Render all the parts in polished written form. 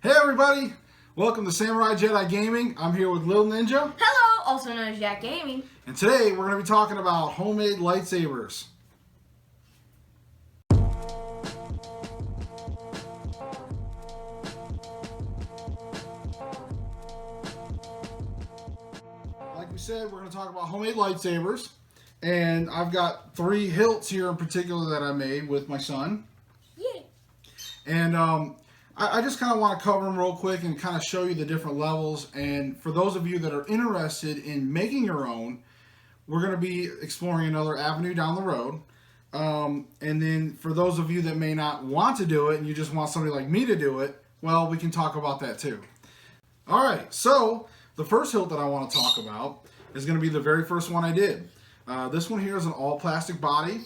Hey everybody! Welcome to Samurai Jedi Gaming. I'm here with lilninja. Hello, also known as Jact Gaming. And today we're going to be talking about homemade lightsabers. Like we said, we're going to talk about homemade lightsabers. And I've got 3 hilts here in particular that I made with my son. Yeah. And I just kind of want to cover them real quick and kind of show you the different levels. And for those of you that are interested in making your own, we're going to be exploring another avenue down the road. And then for those of you that may not want to do it and you just want somebody like me to do it, well, we can talk about that too. All right, so the first hilt that I want to talk about is going to be the very first one I did. This one here is an all plastic body.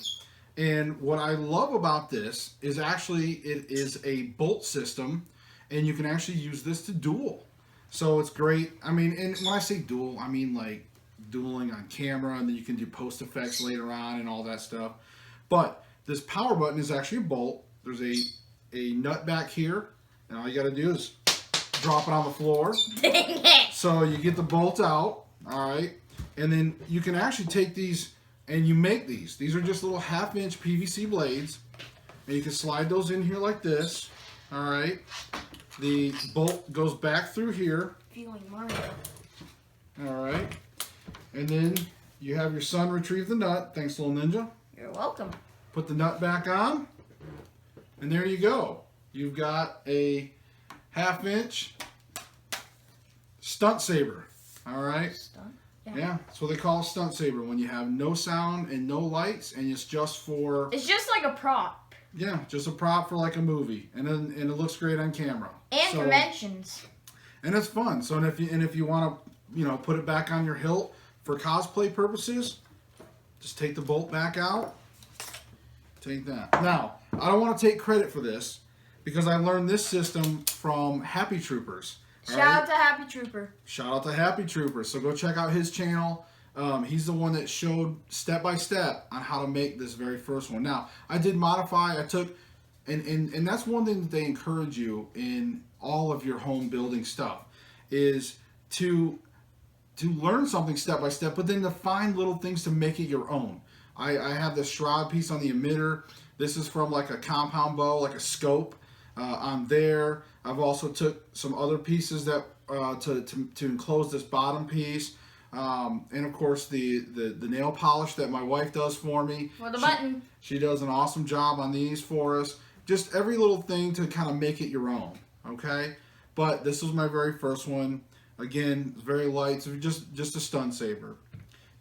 And what I love about this is actually it is a bolt system, and you can actually use this to duel. So it's great. I mean, and when I say duel, I mean like dueling on camera, and then you can do post effects later on and all that stuff. But this power button is actually a bolt. There's a nut back here, and all you got to do is drop it on the floor. Dang it! So you get the bolt out, all right, and then you can actually take these. And you make these. These are just little 1/2-inch PVC blades. And you can slide those in here like this. All right. The bolt goes back through here. Feeling Mario. All right. And then you have your son retrieve the nut. Thanks, lilninja. You're welcome. Put the nut back on. And there you go. You've got a 1/2-inch stunt saber. All right. Stunt? Yeah, that's what they call a stunt saber when you have no sound and no lights, and it's just for... It's just like a prop. Yeah, just a prop for like a movie, and it looks great on camera. And conventions. And it's fun. So if you want to put it back on your hilt for cosplay purposes, just take the bolt back out. Take that. Now I don't want to take credit for this because I learned this system from Happy Troopers. Shout out to Happy Trooper. Shout out to Happy Trooper. So go check out his channel. He's the one that showed step by step on how to make this very first one. Now, I did modify. I took, and that's one thing that they encourage you in all of your home building stuff is to learn something step by step, but then to find little things to make it your own. I have this shroud piece on the emitter. This is from like a compound bow, like a scope. On there, I've also took some other pieces that to enclose this bottom piece, and of course the nail polish that my wife does for me. For the button. She does an awesome job on these for us. Just every little thing to kind of make it your own. Okay, but this was my very first one. Again, it's very light, so just a stun saber.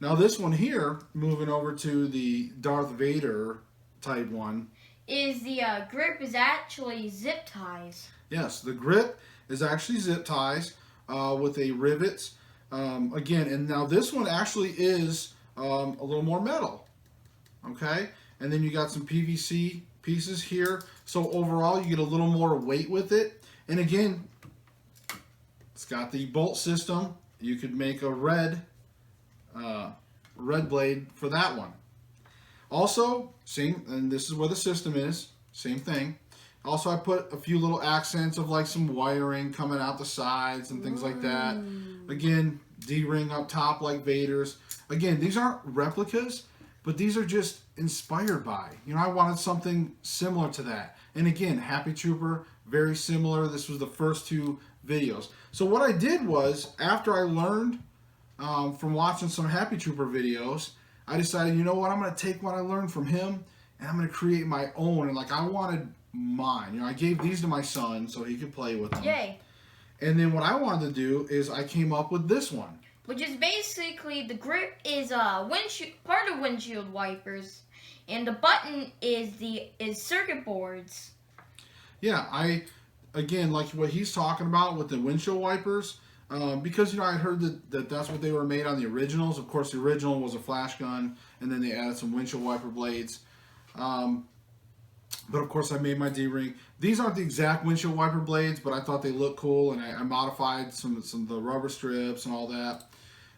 Now this one here, moving over to the Darth Vader type one. Is the grip is actually zip ties. Yes, the grip is actually zip ties with a rivets. Again, and now this one actually is a little more metal. Okay, and then you got some PVC pieces here. So overall, you get a little more weight with it. And again, it's got the bolt system. You could make a red blade for that one. Also, same, and this is where the system is, same thing. Also, I put a few little accents of like some wiring coming out the sides and things like that. Again, D-ring up top like Vader's. Again, these aren't replicas, but these are just inspired by. I wanted something similar to that. And again, Happy Trooper, very similar. This was the first 2 videos. So what I did was, after I learned from watching some Happy Trooper videos, I decided, you know what, I'm going to take what I learned from him and I'm going to create my own. And like I wanted mine. I gave these to my son so he could play with them. Yay. And then what I wanted to do is I came up with this one. Which is basically the grip is part of windshield wipers, and the button is circuit boards. Yeah, again, like what he's talking about with the windshield wipers. Because I heard that's what they were made on the originals. Of course, the original was a flash gun, and then they added some windshield wiper blades. But of course, I made my D-ring. These aren't the exact windshield wiper blades, but I thought they looked cool, and I modified some of the rubber strips and all that.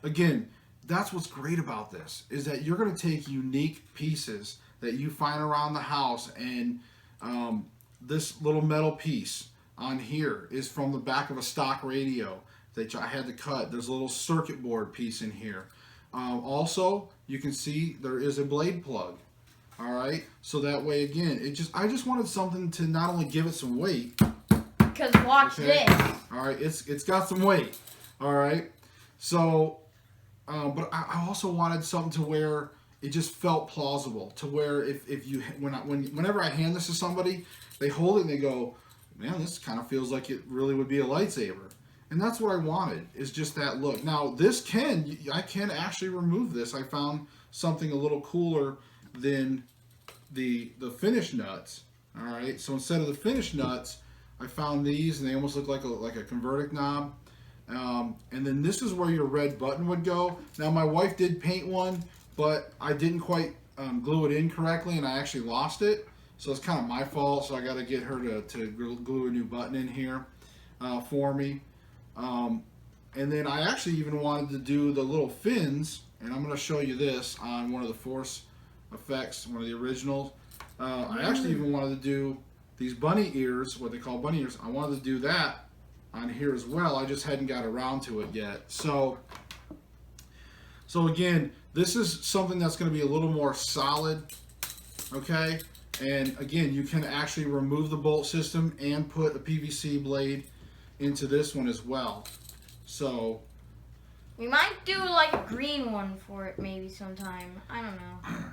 Again, that's what's great about this is that you're going to take unique pieces that you find around the house, and this little metal piece. on here is from the back of a stock radio that I had to cut. There's a little circuit board piece in here. Also, you can see there is a blade plug. All right, so that way again, I just wanted something to not only give it some weight. Because watch this. All right, it's got some weight. All right, so, but I also wanted something to where it just felt plausible, to where whenever I hand this to somebody, they hold it and they go, man, this kind of feels like it really would be a lightsaber. And that's what I wanted, is just that look. Now, I can actually remove this. I found something a little cooler than the finish nuts. All right, so instead of the finish nuts, I found these, and they almost look like a converting knob. And then this is where your red button would go. Now, my wife did paint one, but I didn't quite glue it in correctly, and I actually lost it. So it's kind of my fault, so I got to get her to glue a new button in here for me. And then I actually even wanted to do the little fins, and I'm going to show you this on one of the Force Effects, one of the originals. I actually even wanted to do these bunny ears, what they call bunny ears. I wanted to do that on here as well. I just hadn't got around to it yet. So again, this is something that's going to be a little more solid, okay? And again, you can actually remove the bolt system and put a PVC blade into this one as well. So we might do like a green one for it maybe sometime. I don't know.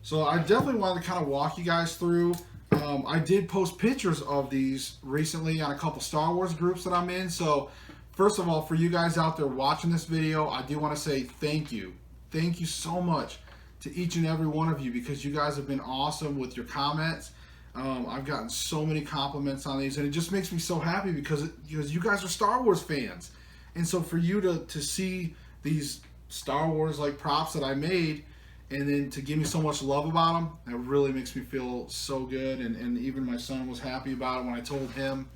So I definitely wanted to kind of walk you guys through. I did post pictures of these recently on a couple Star Wars groups that I'm in. So first of all, for you guys out there watching this video, I do want to say thank you. Thank you so much to each and every one of you, because you guys have been awesome with your comments. I've gotten so many compliments on these, and it just makes me so happy because you guys are Star Wars fans. And so for you to see these Star Wars like props that I made, and then to give me so much love about them, that really makes me feel so good. And even my son was happy about it when I told him.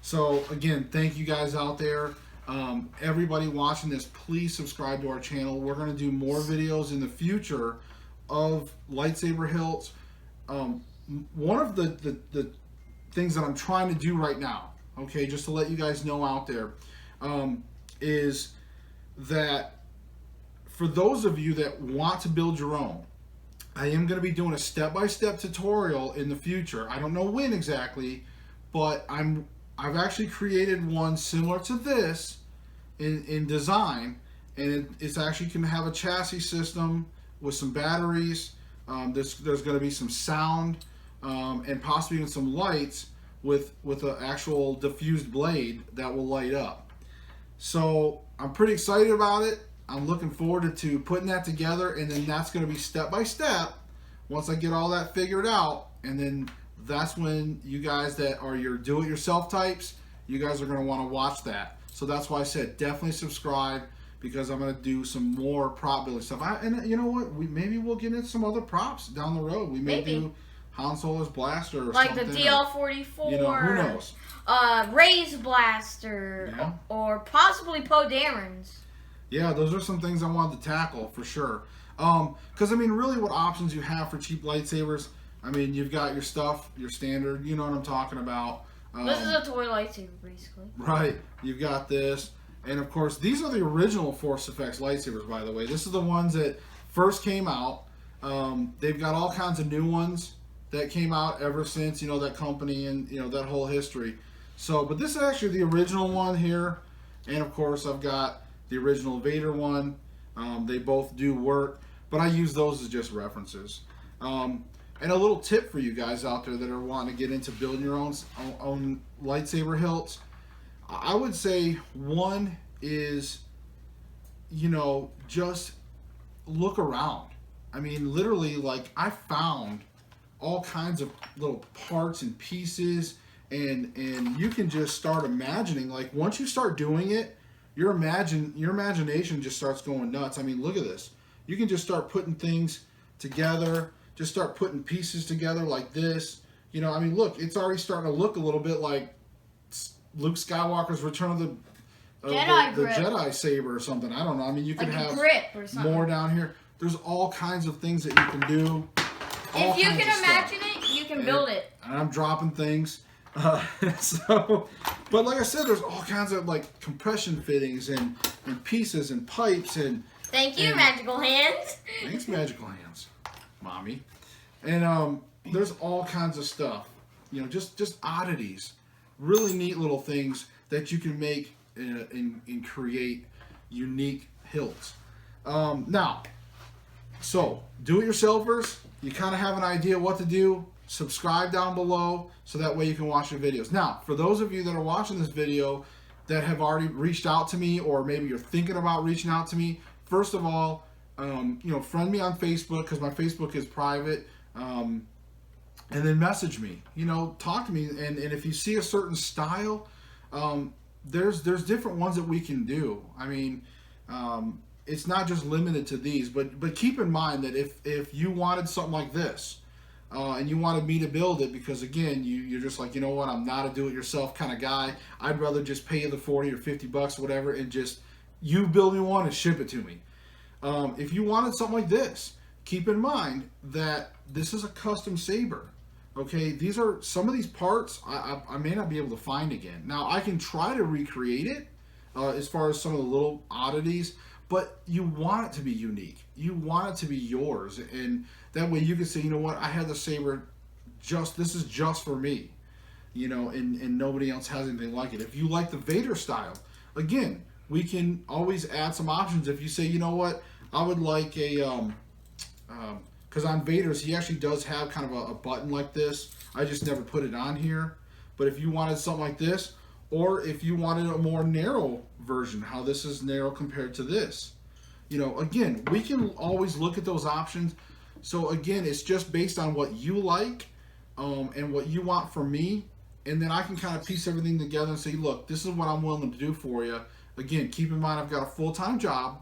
So again, thank you guys out there. Everybody watching this, please subscribe to our channel. We're going to do more videos in the future of lightsaber hilts. One of the things that I'm trying to do right now, okay, just to let you guys know out there, is that for those of you that want to build your own, I am going to be doing a step-by-step tutorial in the future. I don't know when exactly, but I've actually created one similar to this in design, and it's actually can have a chassis system with some batteries. There's going to be some sound, and possibly even some lights with an actual diffused blade that will light up. So I'm pretty excited about it. I'm looking forward to putting that together, and then that's going to be step by step once I get all that figured out. And then that's when you guys that are your do-it-yourself types, you guys are going to want to watch that. So that's why I said definitely subscribe, because I'm going to do some more prop building stuff. And you know what? Maybe we'll get into some other props down the road. We may do Han Solo's blaster or like something. Like the DL-44. You know, who knows? Ray's blaster. Yeah. Or possibly Poe Dameron's. Yeah, those are some things I wanted to tackle for sure. Because, I mean, really what options you have for cheap lightsabers, I mean, you've got your stuff, your standard, you know what I'm talking about. This is a toy lightsaber, basically. Right. You've got this. And, of course, these are the original Force Effects lightsabers, by the way. This is the ones that first came out. They've got all kinds of new ones that came out ever since, you know, that company and, you know, that whole history. So, but this is actually the original one here. And, of course, I've got the original Vader one. They both do work, but I use those as just references. And a little tip for you guys out there that are wanting to get into building your own lightsaber hilts. I would say one is, you know, just look around. I mean, literally, like, I found all kinds of little parts and pieces, and you can just start imagining. Like, once you start doing it, your imagination just starts going nuts. I mean, look at this. You can just start putting things together, just start putting pieces together like this. You know, I mean, look, it's already starting to look a little bit like Luke Skywalker's Return of the Jedi saber or something. I don't know. I mean, you could like have grip or something. More down here. There's all kinds of things that you can do. If you can imagine it, you can build it. And I'm dropping things. So, but like I said, there's all kinds of like compression fittings and pieces and pipes and. Thank you, magical hands. Thanks, magical hands, mommy. And there's all kinds of stuff. You know, just oddities, really neat little things that you can make and create unique hilts. Now, so do-it-yourselfers, you kind of have an idea what to do. Subscribe down below so that way you can watch the videos. Now, for those of you that are watching this video that have already reached out to me, or maybe you're thinking about reaching out to me, first of all, you know, friend me on Facebook because my Facebook is private, and then message me. You know, talk to me, and if you see a certain style, there's different ones that we can do. I mean, it's not just limited to these, but keep in mind that if you wanted something like this, and you wanted me to build it, because again, you're just like, you know what, I'm not a do-it-yourself kind of guy. I'd rather just pay you the 40 or 50 bucks, whatever, and just you build me one and ship it to me. If you wanted something like this, keep in mind that this is a custom saber. Okay, these are some of these parts I may not be able to find again. Now I can try to recreate it as far as some of the little oddities, but you want it to be unique. You want it to be yours, and that way you can say, you know what, I had the saber, this is just for me, you know, and nobody else has anything like it. If you like the Vader style, again, we can always add some options. If you say, you know what, I would like a, because on Vader's, he actually does have kind of a button like this. I just never put it on here. But if you wanted something like this, or if you wanted a more narrow version, how this is narrow compared to this, you know, again, we can always look at those options. So again, it's just based on what you like, and what you want from me. And then I can kind of piece everything together and say, look, this is what I'm willing to do for you. Again, keep in mind, I've got a full-time job,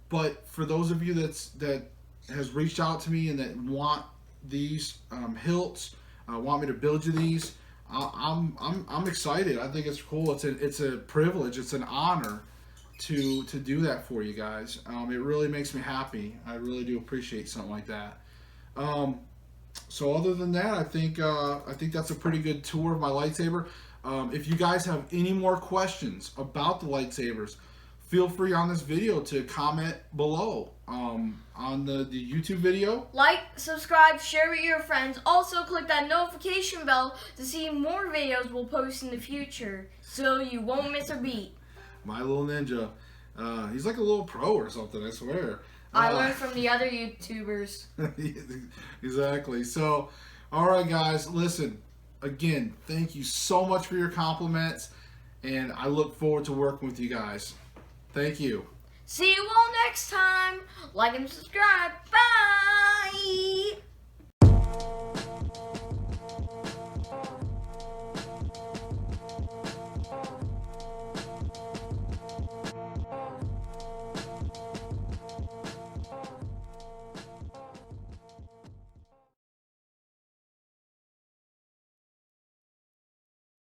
but for those of you that has reached out to me and that want these hilts, want me to build you these, I'm excited. I think it's cool. It's a privilege. It's an honor to do that for you guys. It really makes me happy. I really do appreciate something like that. So other than that, I think that's a pretty good tour of my lightsaber. If you guys have any more questions about the lightsabers, feel free on this video to comment below on the YouTube video. Like, subscribe, share with your friends. Also, click that notification bell to see more videos we'll post in the future, so you won't miss a beat. My little ninja. He's like a little pro or something, I swear. I learned from the other YouTubers. Exactly. So, all right, guys, listen. Again, thank you so much for your compliments, and I look forward to working with you guys. Thank you. See you all next time. Like and subscribe. Bye.